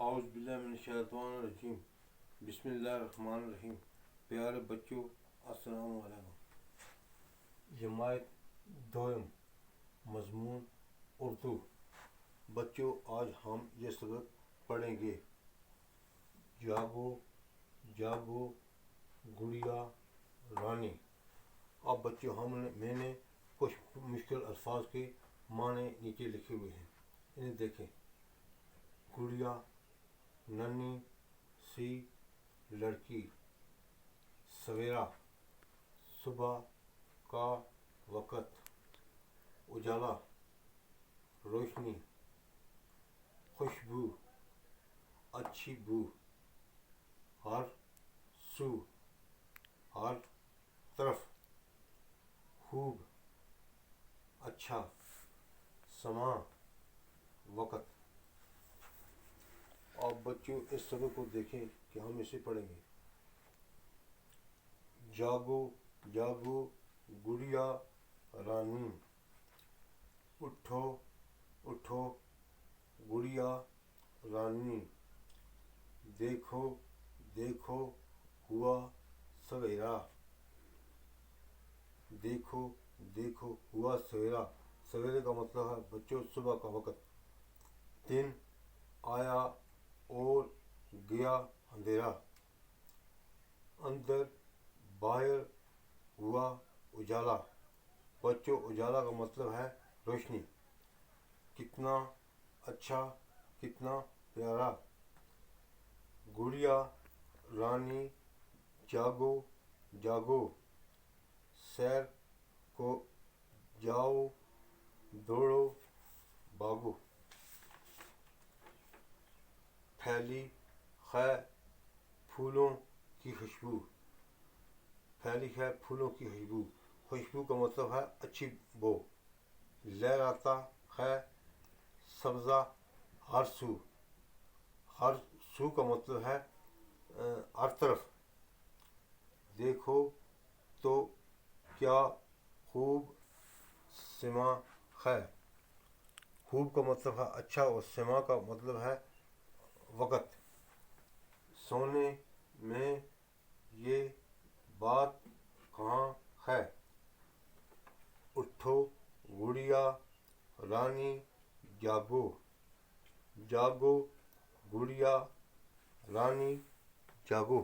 اعوذ باللہ من الشیطان الرجیم بسم اللہ الرحمن الرحیم۔ پیارے بچوں السلام علیکم۔ جماعت دوم مضمون اردو۔ بچوں آج ہم یہ سبق پڑھیں گے جاگو جاگو گڑیا رانی۔ اب بچوں میں نے کچھ مشکل الفاظ کے معنی نیچے لکھے ہوئے ہیں، انہیں دیکھیں۔ گڑیا ننھی سی لڑکی، سویرا صبح کا وقت، اجالا روشنی، خوشبو اچھی بو، ہر سو ہر طرف، خوب اچھا، سما وقت۔ آپ بچوں اس سبق کو دیکھیں کہ ہم اسے پڑھیں گے۔ جاگو جاگو گڑیا رانی، اٹھو اٹھو گڑیا رانی، دیکھو دیکھو ہوا سویرا، دیکھو دیکھو ہوا سویرا۔ سویرے کا مطلب ہے بچوں صبح کا وقت۔ دن آیا اور گیا اندھیرا، اندر باہر ہوا اجالا۔ بچوں اجالا کا مطلب ہے روشنی۔ کتنا اچھا کتنا پیارا۔ گڑیا رانی جاگو جاگو، سیر کو جاؤ دوڑو بھاگو۔ پھیلی ہے پھولوں کی خوشبو، پھیلی ہے پھولوں کی خوشبو۔ خوشبو کا مطلب ہے اچھی بو۔ لہراتا ہے سبزہ ہر سو، ہر سو کا مطلب ہے ہر طرف۔ دیکھو تو کیا خوب سما ہے۔ خوب کا مطلب ہے اچھا اور سما کا مطلب ہے وقت۔ سونے میں یہ بات کہاں ہے، اٹھو گڑیا رانی جاگو، جاگو گڑیا رانی جاگو۔